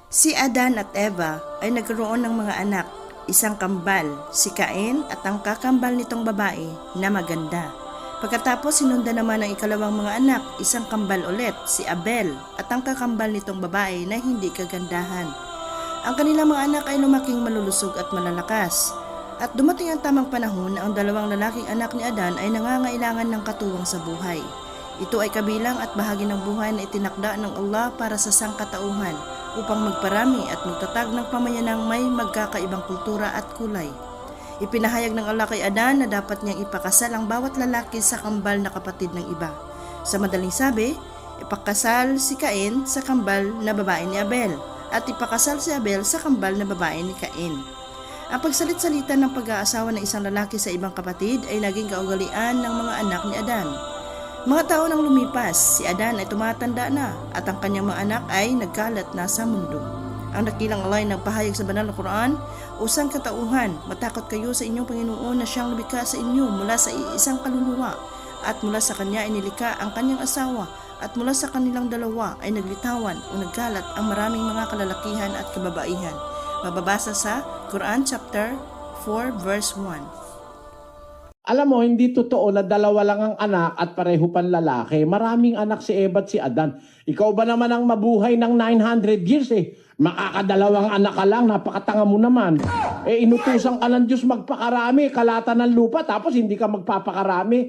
Si Adan at Eva ay nagkaroon ng mga anak, isang kambal, si Cain at ang kakambal nitong babae na maganda. Pagkatapos sinundan naman ng ikalawang mga anak, isang kambal ulit, si Abel at ang kakambal nitong babae na hindi kagandahan. Ang kanilang mga anak ay lumaking malulusog at malalakas. At dumating ang tamang panahon na ang dalawang lalaking anak ni Adan ay nangangailangan ng katuwang sa buhay. Ito ay kabilang at bahagi ng buhay na itinakda ng Allah para sa sangkatauhan upang magparami at magtatag ng pamayanang may magkakaibang kultura at kulay. Ipinahayag ng Allah kay Adan na dapat niyang ipakasal ang bawat lalaki sa kambal na kapatid ng iba. Sa madaling sabi, ipakasal si Cain sa kambal na babae ni Abel at ipakasal si Abel sa kambal na babae ni Cain. Ang pagsalit-salita ng pag-aasawa ng isang lalaki sa ibang kapatid ay naging kaugalian ng mga anak ni Adan. Mga taon ang lumipas, si Adan ay tumatanda na at ang kanyang mga anak ay nagkalat na sa mundo. Ang dakilang Allah ay nagpahayag sa banal na Quran, "O sangkatauhan, matakot kayo sa inyong Panginoon na siyang lumikha sa inyo mula sa isang kaluluwa at mula sa kanya ay nilikha ang kanyang asawa at mula sa kanilang dalawa ay naglitawan o nagkalat ang maraming mga kalalakihan at kababaihan." Mababasa sa Quran chapter 4 verse 1. Alam mo, hindi totoo na dalawa lang ang anak at pareho pan lalaki. Maraming anak si Eva at si Adan. Ikaw ba naman ang mabuhay ng 900 years eh? Makakadalawang anak ka lang, napakatanga mo naman. Inutusan ka ng Diyos magpakarami, kalata ng lupa, tapos hindi ka magpapakarami.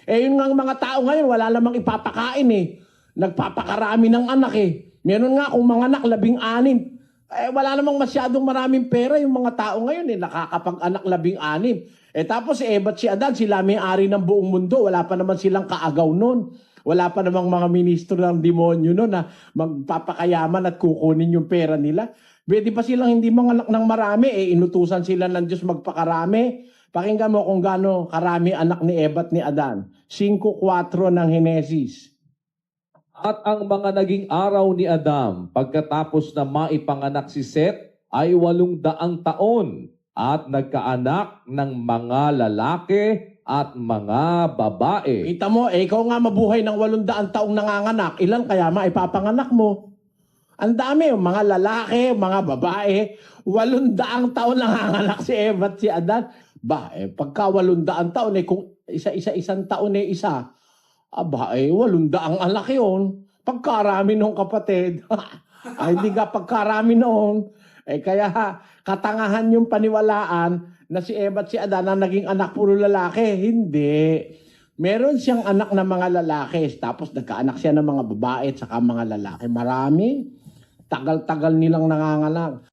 Yun nga ang mga tao ngayon, wala namang ipapakain eh. Nagpapakarami ng anak eh. Meron nga kung mga anak, 16. Wala namang masyadong maraming pera yung mga tao ngayon eh. Nakakapag-anak 16. Tapos si Eva at si Adan, sila may-ari ng buong mundo. Wala pa naman silang kaagaw nun. Wala pa namang mga ministro ng demonyo nun na magpapakayaman at kukunin yung pera nila. Pwede pa silang hindi manganak ng marami. Inutusan sila ng Diyos magpakarami. Pakinggan mo kung gaano karami anak ni Eva at ni Adan. 5:4 ng Henesis. At ang mga naging araw ni Adam pagkatapos na maipanganak si Seth ay 800 taon at nagkaanak ng mga lalaki at mga babae. Kita mo, ikaw nga mabuhay ng 800 taong nanganganak. Ilan kaya maipapanganak mo? Ang dami, mga lalaki, mga babae. 800 taon nanganganak si Eva at si Adan. Pagka 800 taon, kung isang taon isa, 800 anak yun. Pagkarami nung kapatid. Hindi ka pagkarami noon. Kaya katangahan yung paniwalaan na si Eva at si Adan na naging anak puro lalaki. Hindi. Meron siyang anak na mga lalaki. Tapos nagkaanak siya ng mga babae at saka mga lalaki. Marami. Tagal-tagal nilang nanganganak.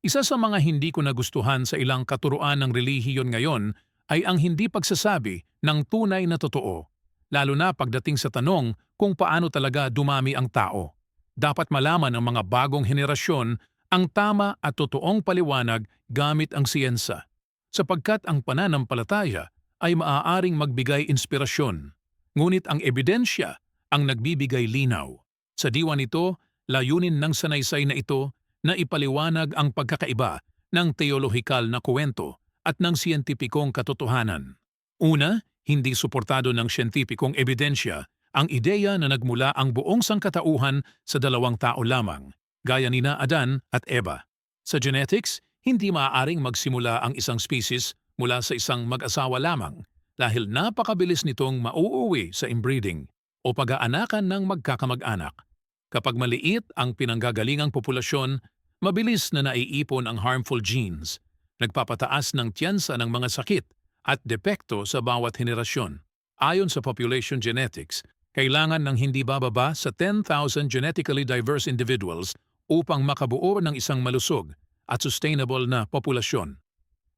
Isa sa mga hindi ko nagustuhan sa ilang katuruan ng relihiyon ngayon ay ang hindi pagsasabi ng tunay na totoo, lalo na pagdating sa tanong kung paano talaga dumami ang tao. Dapat malaman ng mga bagong henerasyon ang tama at totoong paliwanag gamit ang siyensa, sapagkat ang pananampalataya ay maaaring magbigay inspirasyon, ngunit ang ebidensya ang nagbibigay linaw. Sa diwa nito, layunin ng sanaysay na ito na ipaliwanag ang pagkakaiba ng teolohikal na kwento at ng siyentipikong katotohanan. Una, hindi suportado ng siyentipikong ebidensya ang ideya na nagmula ang buong sangkatauhan sa 2 tao lamang, gaya nina Adan at Eva. Sa genetics, hindi maaaring magsimula ang isang species mula sa isang mag-asawa lamang dahil napakabilis nitong mauuwi sa inbreeding o pag-aanakan ng magkakamag-anak. Kapag maliit ang pinanggagalingang populasyon, mabilis na naiipon ang harmful genes, nagpapataas ng tiyansa ng mga sakit at depekto sa bawat henerasyon. Ayon sa population genetics, kailangan ng hindi bababa sa 10,000 genetically diverse individuals upang makabuo ng isang malusog at sustainable na populasyon.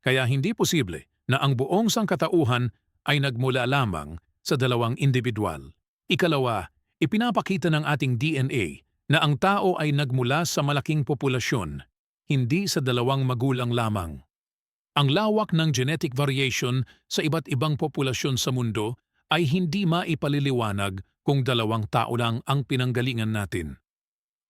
Kaya hindi posible na ang buong sangkatauhan ay nagmula lamang sa 2 individual. Ikalawa, ipinapakita ng ating DNA na ang tao ay nagmula sa malaking populasyon, hindi sa 2 magulang lamang. Ang lawak ng genetic variation sa iba't ibang populasyon sa mundo ay hindi maipaliliwanag kung 2 tao lang ang pinanggalingan natin.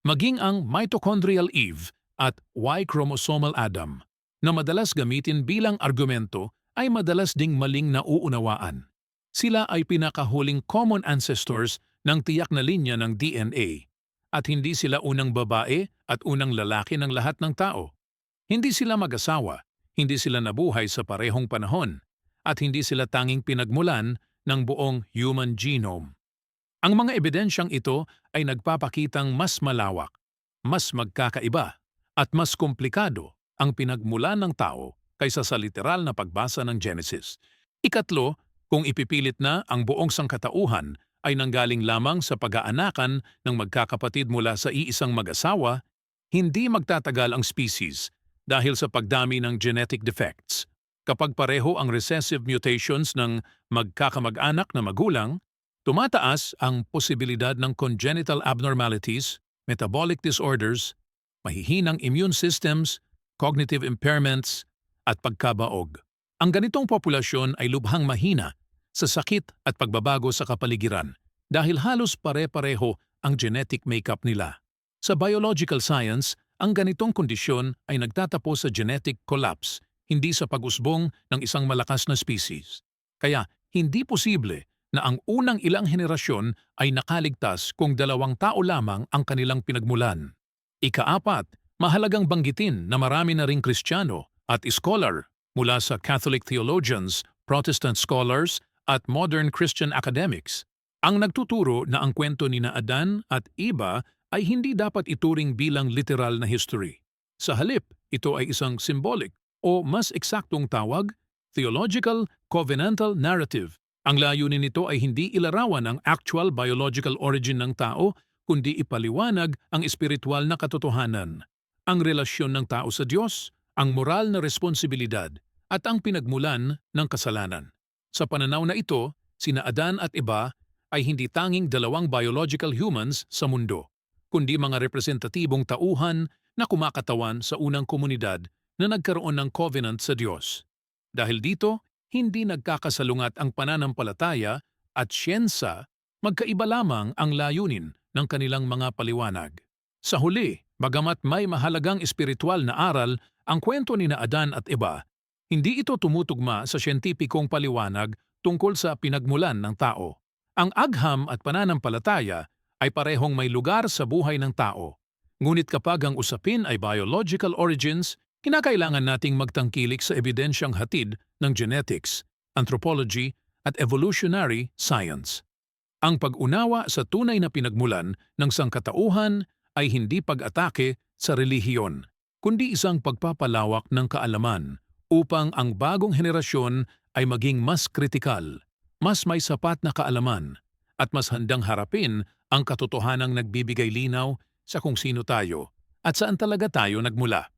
Maging ang mitochondrial Eve at Y-chromosomal Adam na madalas gamitin bilang argumento ay madalas ding maling nauunawaan. Sila ay pinakahuling common ancestors ng tiyak na linya ng DNA at hindi sila unang babae at unang lalaki ng lahat ng tao. Hindi sila mag-asawa, hindi sila nabuhay sa parehong panahon, at hindi sila tanging pinagmulan ng buong human genome. Ang mga ebidensyang ito ay nagpapakitang mas malawak, mas magkakaiba, at mas komplikado ang pinagmulan ng tao kaysa sa literal na pagbasa ng Genesis. Ikatlo, kung ipipilit na ang buong sangkatauhan ay nanggaling lamang sa pag-aanakan ng magkakapatid mula sa iisang mag-asawa, hindi magtatagal ang species dahil sa pagdami ng genetic defects. Kapag pareho ang recessive mutations ng magkakamag-anak na magulang, tumataas ang posibilidad ng congenital abnormalities, metabolic disorders, mahihinang immune systems, cognitive impairments, at pagkabaog. Ang ganitong populasyon ay lubhang mahina sa sakit at pagbabago sa kapaligiran dahil halos pare-pareho ang genetic makeup nila. Sa biological science, ang ganitong kondisyon ay nagtatapos sa genetic collapse, hindi sa pag-usbong ng isang malakas na species. Kaya hindi posible na ang unang ilang henerasyon ay nakaligtas kung 2 tao lamang ang kanilang pinagmulan. Ikaapat, mahalagang banggitin na marami na ring Kristiyano at scholar mula sa Catholic theologians, Protestant scholars at modern Christian academics ang nagtuturo na ang kwento ni na Adan at Eva ay hindi dapat ituring bilang literal na history. Sa halip, ito ay isang symbolic o mas eksaktong tawag, theological covenantal narrative. Ang layunin nito ay hindi ilarawan ang actual biological origin ng tao, kundi ipaliwanag ang espiritual na katotohanan, ang relasyon ng tao sa Diyos, ang moral na responsibilidad, at ang pinagmulan ng kasalanan. Sa pananaw na ito, sina Adan at Eva ay hindi tanging 2 biological humans sa mundo, kundi mga representatibong tauhan na kumakatawan sa unang komunidad na nagkaroon ng covenant sa Diyos. Dahil dito, hindi nagkakasalungat ang pananampalataya at siyensa, magkaiba lamang ang layunin ng kanilang mga paliwanag. Sa huli, bagamat may mahalagang espiritual na aral ang kwento ni na Adan at Eva, hindi ito tumutugma sa siyentipikong paliwanag tungkol sa pinagmulan ng tao. Ang agham at pananampalataya ay parehong may lugar sa buhay ng tao. Ngunit kapag ang usapin ay biological origins, kinakailangan nating magtangkilik sa ebidensyang hatid ng genetics, anthropology, at evolutionary science. Ang pag-unawa sa tunay na pinagmulan ng sangkatauhan ay hindi pag-atake sa relihiyon, kundi isang pagpapalawak ng kaalaman upang ang bagong henerasyon ay maging mas kritikal, mas may sapat na kaalaman, at mas handang harapin ang katotohanang nagbibigay linaw sa kung sino tayo at saan talaga tayo nagmula.